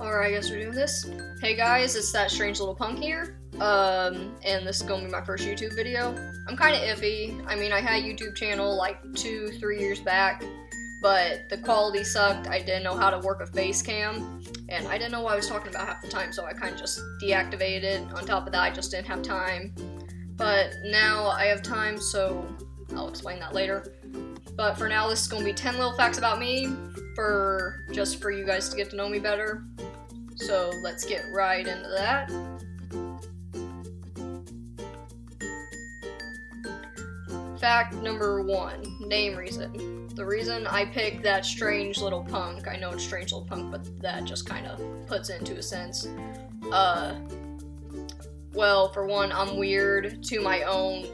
Alright, I guess we're doing this. Hey guys, it's that strange little punk here. And this is gonna be my first YouTube video. I'm kinda iffy. I mean, I had a YouTube channel like 2-3 years back, but the quality sucked. I didn't know how to work a face cam, and I didn't know what I was talking about half the time, so I kinda just deactivated it. On top of that, I just didn't have time. But now I have time, so I'll explain that later. But for now, this is gonna be 10 little facts about me, just for you guys to get to know me better. So let's get right into that. Fact number 1, name reason. The reason I picked that strange little punk, I know it's strange little punk, but that just kind of puts it into a sense. Well, for one, I'm weird to my own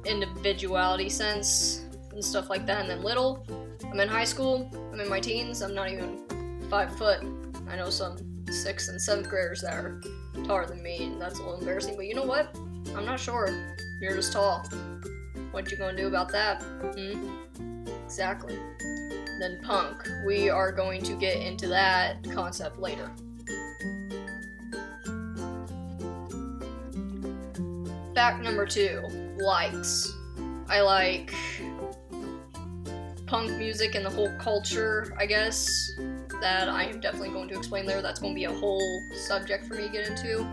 individuality sense and stuff like that. And then little, I'm in high school, I'm in my teens, I'm not even 5 foot. I know some 6th and 7th graders that are taller than me, and that's a little embarrassing, but you know what? I'm not sure. You're just tall. What you gonna do about that? Exactly. Then punk. We are going to get into that concept later. Fact number 2, likes. I like punk music and the whole culture, I guess, that I am definitely going to explain later. That's going to be a whole subject for me to get into.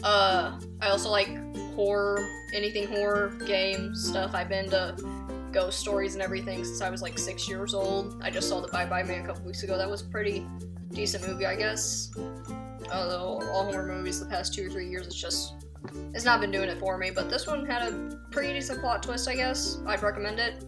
I also like horror, anything horror, games, stuff. I've been to ghost stories and everything since I was like 6 years old. I just saw The Bye Bye Man a couple weeks ago. That was a pretty decent movie, I guess. Although all horror movies the past 2 or 3 years, it's not been doing it for me, but this one had a pretty decent plot twist, I guess. I'd recommend it.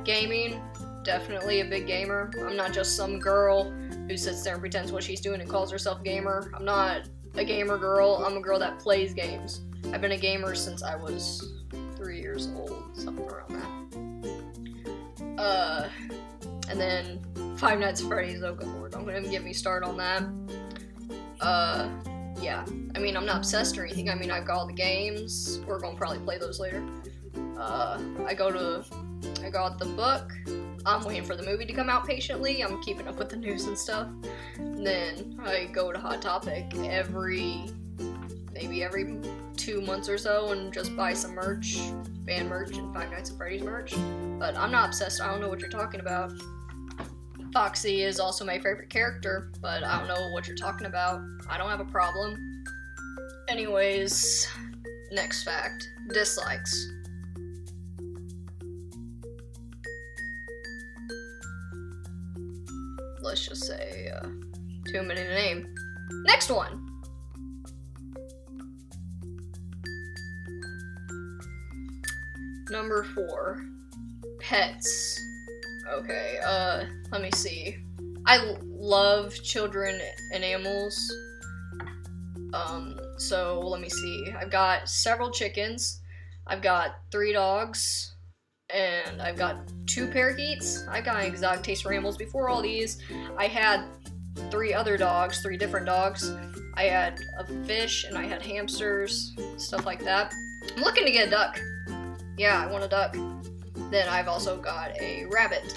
Gaming, definitely a big gamer. I'm not just some girl who sits there and pretends what she's doing and calls herself a gamer. I'm not a gamer girl, I'm a girl that plays games. I've been a gamer since I was 3 years old, something around that. And then Five Nights at Freddy's, oh good lord, don't even get me started on that. Yeah, I mean, I'm not obsessed or anything. I mean, I've got all the games. We're gonna probably play those later. I got the book. I'm waiting for the movie to come out patiently. I'm keeping up with the news and stuff. And then I go to Hot Topic maybe every 2 months or so and just buy some merch, band merch and Five Nights at Freddy's merch. But I'm not obsessed. I don't know what you're talking about. Foxy is also my favorite character, but I don't know what you're talking about. I don't have a problem. Anyways, next fact, dislikes. Let's just say, too many to name. Next one! Number 4, pets. Okay, let me see. I love children and animals. So let me see. I've got several chickens. I've got 3 dogs. And I've got 2 parakeets. I got an exotic taste for animals. Before all these, I had 3 other dogs, 3 different dogs. I had a fish and I had hamsters, stuff like that. I'm looking to get a duck. Yeah, I want a duck. Then I've also got a rabbit.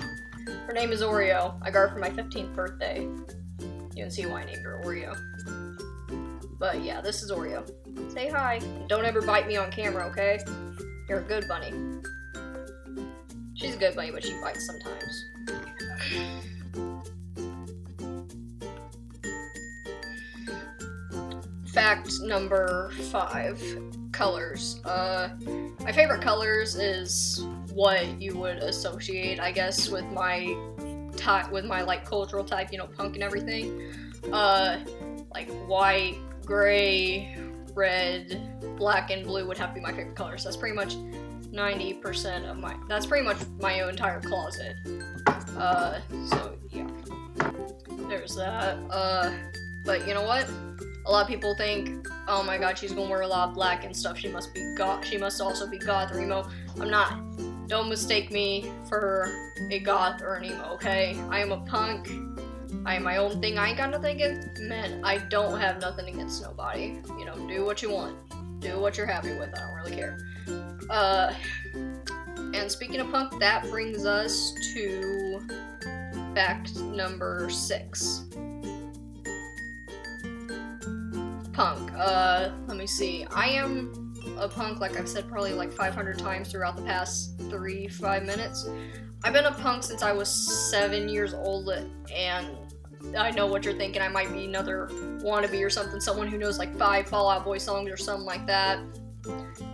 Her name is Oreo. I got her for my 15th birthday. You can see why I named her Oreo. But yeah, this is Oreo. Say hi. And don't ever bite me on camera, okay? You're a good bunny. She's a good bunny, but she bites sometimes. Fact number 5, colors. My favorite colors is what you would associate, I guess, with my like cultural type, you know, punk and everything. Like white, gray, red, black, and blue would have to be my favorite colors. That's pretty much 90% of that's pretty much my entire closet. So yeah, there's that. But you know what? A lot of people think, oh my god, she's gonna wear a lot of black and stuff. She must be goth. She must also be goth or emo. I'm not. Don't mistake me for a goth or an emo, okay? I am a punk. I am my own thing. I ain't got nothing against men. I don't have nothing against nobody. You know, do what you want. Do what you're happy with. I don't really care. And speaking of punk, that brings us to fact number 6. Let me see. I am a punk, like I've said probably like 500 times throughout the past 5 minutes. I've been a punk since I was 7 years old, and I know what you're thinking. I might be another wannabe or something, someone who knows like 5 Fall Out Boy songs or something like that.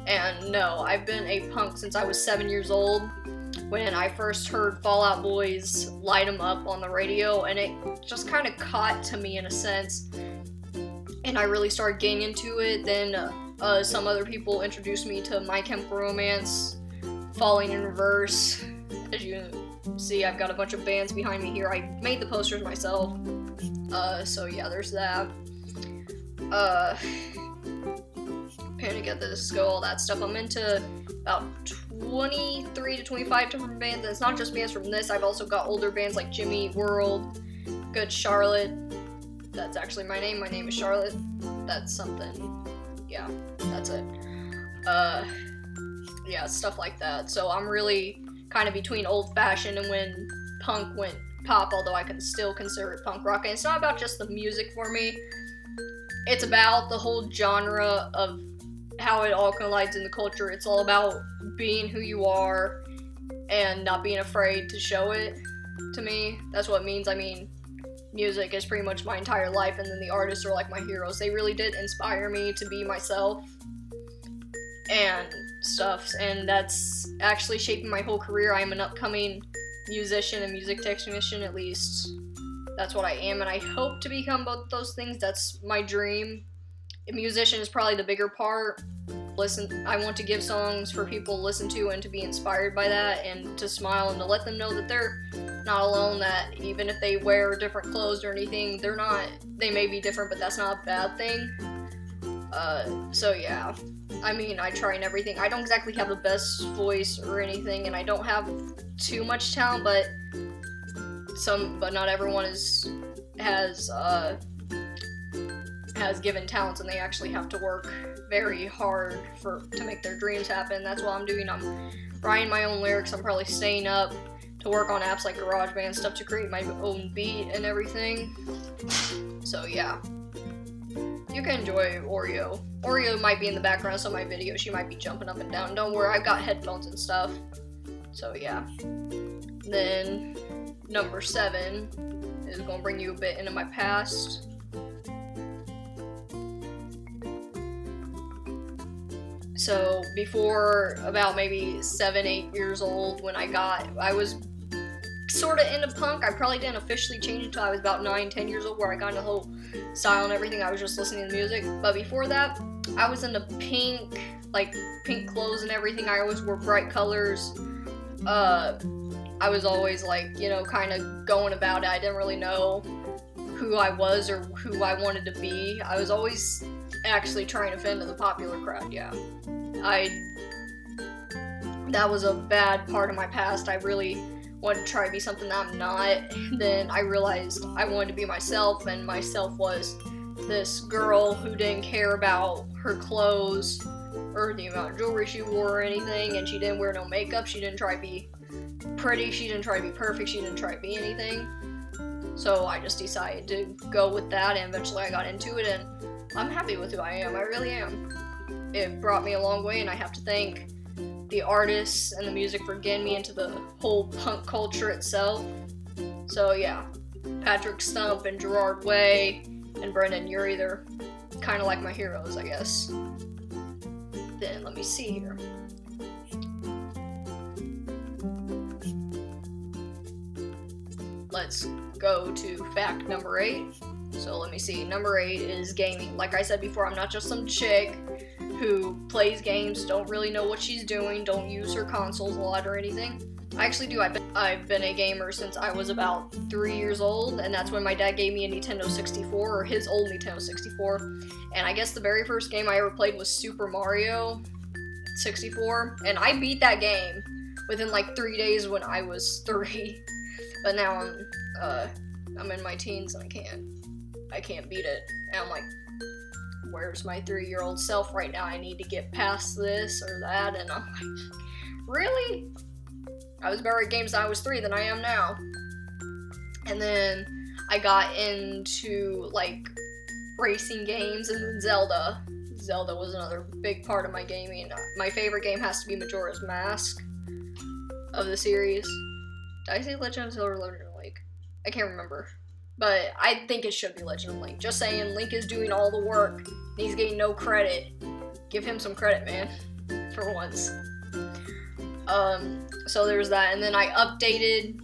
And no, I've been a punk since I was 7 years old, when I first heard Fall Out Boy's Light 'Em Up on the radio, and it just kind of caught to me in a sense, and I really started getting into it. Then some other people introduced me to My Chemical Romance, Falling in Reverse. As you see, I've got a bunch of bands behind me here. I made the posters myself. So yeah, there's that. Panic at the Disco, all that stuff. I'm into about 23 to 25 different bands, and it's not just bands from this. I've also got older bands like Jimmy Eat World, Good Charlotte. That's actually my name. My name is Charlotte. That's something. Yeah, that's it. Yeah, stuff like that. So I'm really kind of between old-fashioned and when punk went pop, although I can still consider it punk rock. And it's not about just the music for me. It's about the whole genre of how it all collides in the culture. It's all about being who you are and not being afraid to show it. To me, that's what it means. I mean, music is pretty much my entire life, and then the artists are like my heroes. They really did inspire me to be myself and stuff, and that's actually shaping my whole career. I am an upcoming musician and music technician, at least that's what I am, and I hope to become both those things. That's my dream. A musician is probably the bigger part. I want to give songs for people to listen to and to be inspired by that, and to smile and to let them know that they're not alone, that even if they wear different clothes or anything, they may be different, but that's not a bad thing. So yeah, I mean, I try and everything. I don't exactly have the best voice or anything, and I don't have too much talent, but not everyone has given talents, and they actually have to work very hard to make their dreams happen. That's what I'm doing. I'm writing my own lyrics. I'm probably staying up to work on apps like GarageBand stuff to create my own beat and everything. So yeah, you can enjoy Oreo. Oreo might be in the background of some of my videos. She might be jumping up and down. Don't worry, I've got headphones and stuff. So yeah. Then number 7 is going to bring you a bit into my past. So before about maybe 7-8 years old, when I was sort of into punk. I probably didn't officially change until I was about 9-10 years old, where I got into the whole style and everything. I was just listening to music. But before that, I was into pink clothes and everything. I always wore bright colors. I was always kind of going about it. I didn't really know who I was or who I wanted to be. I was always actually trying to fit into the popular crowd, yeah. That was a bad part of my past. I really wanted to try to be something that I'm not. Then I realized I wanted to be myself, and myself was this girl who didn't care about her clothes or the amount of jewelry she wore or anything, and she didn't wear no makeup. She didn't try to be pretty. She didn't try to be perfect. She didn't try to be anything. So I just decided to go with that, and eventually I got into it, and I'm happy with who I am. I really am. It brought me a long way, and I have to thank the artists and the music for getting me into the whole punk culture itself. So yeah, Patrick Stump and Gerard Way and Brendan Urie, they're kind of like my heroes, I guess. Then let me see here. Let's go to fact number 8. So let me see. Number 8 is gaming. Like I said before, I'm not just some chick who plays games, don't really know what she's doing, don't use her consoles a lot or anything. I actually do. I've been a gamer since I was about 3 years old, and that's when my dad gave me a Nintendo 64, or his old Nintendo 64. And I guess the very first game I ever played was Super Mario 64, and I beat that game within 3 days when I was 3. But now I'm in my teens and I can't beat it. And I'm like, where's my 3-year-old self right now? I need to get past this or that. And I'm like, really? I was better at games when I was 3 than I am now. And then I got into racing games, and then Zelda. Zelda was another big part of my gaming. My favorite game has to be Majora's Mask of the series. Did I say Legend of Zelda or Legend of Link? I can't remember. But I think it should be Legend of Link. Just saying, Link is doing all the work, and he's getting no credit. Give him some credit, man. For once. So there's that, and then I upgraded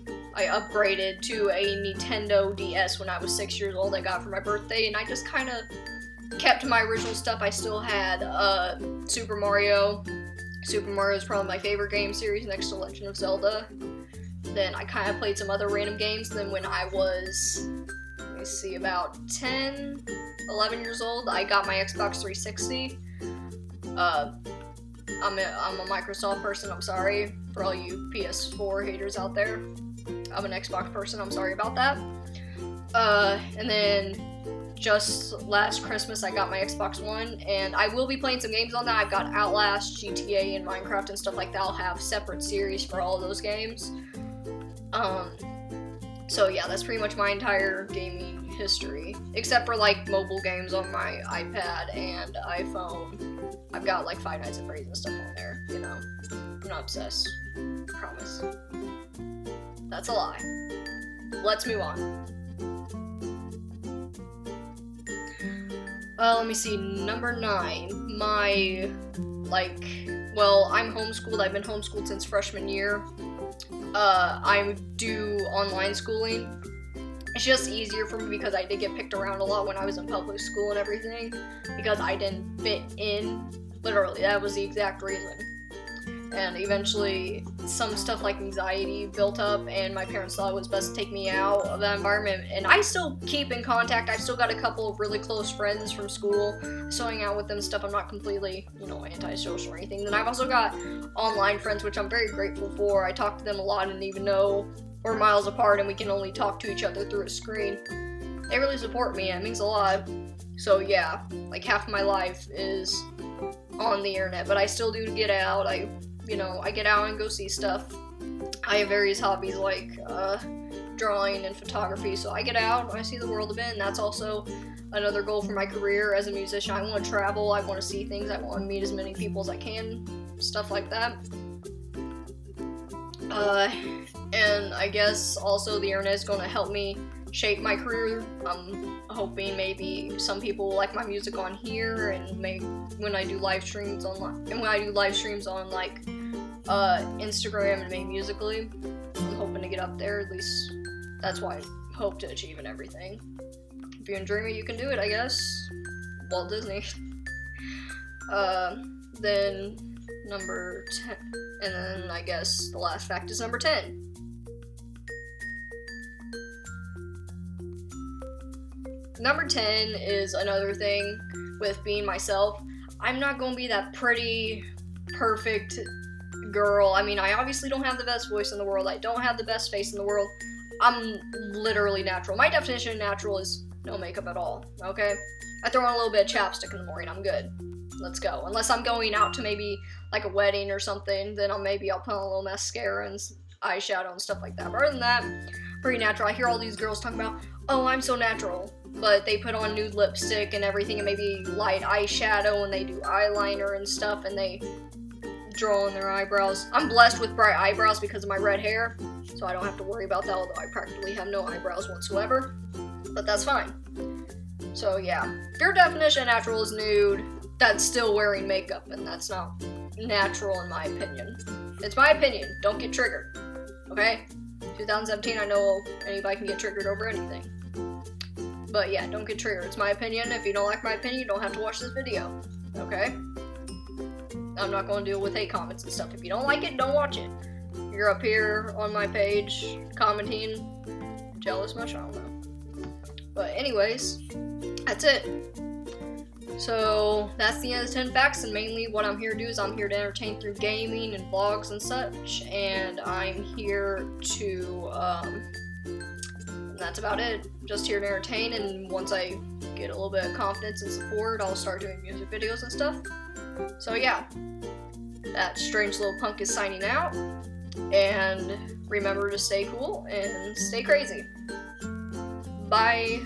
to a Nintendo DS when I was 6 years old. I got it for my birthday, and I just kind of kept my original stuff. I still had Super Mario. Super Mario is probably my favorite game series next to Legend of Zelda. Then I kind of played some other random games. Then when I was, let me see, about 10, 11 years old, I got my Xbox 360. I'm a Microsoft person, I'm sorry for all you PS4 haters out there. I'm an Xbox person, I'm sorry about that. And then just last Christmas I got my Xbox One, and I will be playing some games on that. I've got Outlast, GTA, and Minecraft and stuff like that. I'll have separate series for all of those games. So yeah, that's pretty much my entire gaming history, except for like mobile games on my iPad and iPhone. I've got like Five Nights at Freddy's and stuff on there, you know. I'm not obsessed, promise. That's a lie. Let's move on. Let me see, number 9. I'm homeschooled. I've been homeschooled since freshman year. I do online schooling. It's just easier for me because I did get picked around a lot when I was in public school and everything, because I didn't fit in. Literally, that was the exact reason. And eventually, some stuff like anxiety built up, and my parents thought it was best to take me out of that environment. And I still keep in contact. I've still got a couple of really close friends from school. So hang out with them and stuff. I'm not completely, antisocial or anything. Then I've also got online friends, which I'm very grateful for. I talk to them a lot, and even though we're miles apart and we can only talk to each other through a screen, they really support me. It means a lot. So yeah, like half of my life is on the internet, but I still do get out. I get out and go see stuff. I have various hobbies like drawing and photography, so I get out and I see the world a bit, and that's also another goal for my career as a musician. I want to travel, I want to see things, I want to meet as many people as I can, stuff like that. And I guess also the internet is going to help me shape my career. I'm hoping maybe some people will like my music on here, and maybe when I do live streams on like Instagram and maybe Musically, I'm hoping to get up there. At least that's what I hope to achieve and everything. If you can dream it, you can do it, I guess. Walt Disney. Then number 10, and then I guess the last fact is number 10. Number 10 is another thing with being myself. I'm not going to be that pretty, perfect girl. I mean, I obviously don't have the best voice in the world. I don't have the best face in the world. I'm literally natural. My definition of natural is no makeup at all, okay? I throw on a little bit of chapstick in the morning. I'm good. Let's go. Unless I'm going out to maybe like a wedding or something, then I'll put on a little mascara and eyeshadow and stuff like that. But other than that, pretty natural. I hear all these girls talking about, oh, I'm so natural. But they put on nude lipstick and everything, and maybe light eyeshadow, and they do eyeliner and stuff, and they draw on their eyebrows. I'm blessed with bright eyebrows because of my red hair, so I don't have to worry about that, although I practically have no eyebrows whatsoever. But that's fine. So yeah, if your definition of natural is nude, that's still wearing makeup, and that's not natural in my opinion. It's my opinion. Don't get triggered. Okay? 2017, I know anybody can get triggered over anything. But yeah, don't get triggered. It's my opinion. If you don't like my opinion, you don't have to watch this video. Okay? I'm not going to deal with hate comments and stuff. If you don't like it, don't watch it. You're up here on my page commenting. Jealous much? I don't know. But anyways, that's it. So that's the end of the 10 facts, and mainly what I'm here to do is I'm here to entertain through gaming and vlogs and such, and I'm here to, and that's about it. Just here to entertain, and once I get a little bit of confidence and support, I'll start doing music videos and stuff. So yeah, that strange little punk is signing out, and remember to stay cool and stay crazy. Bye.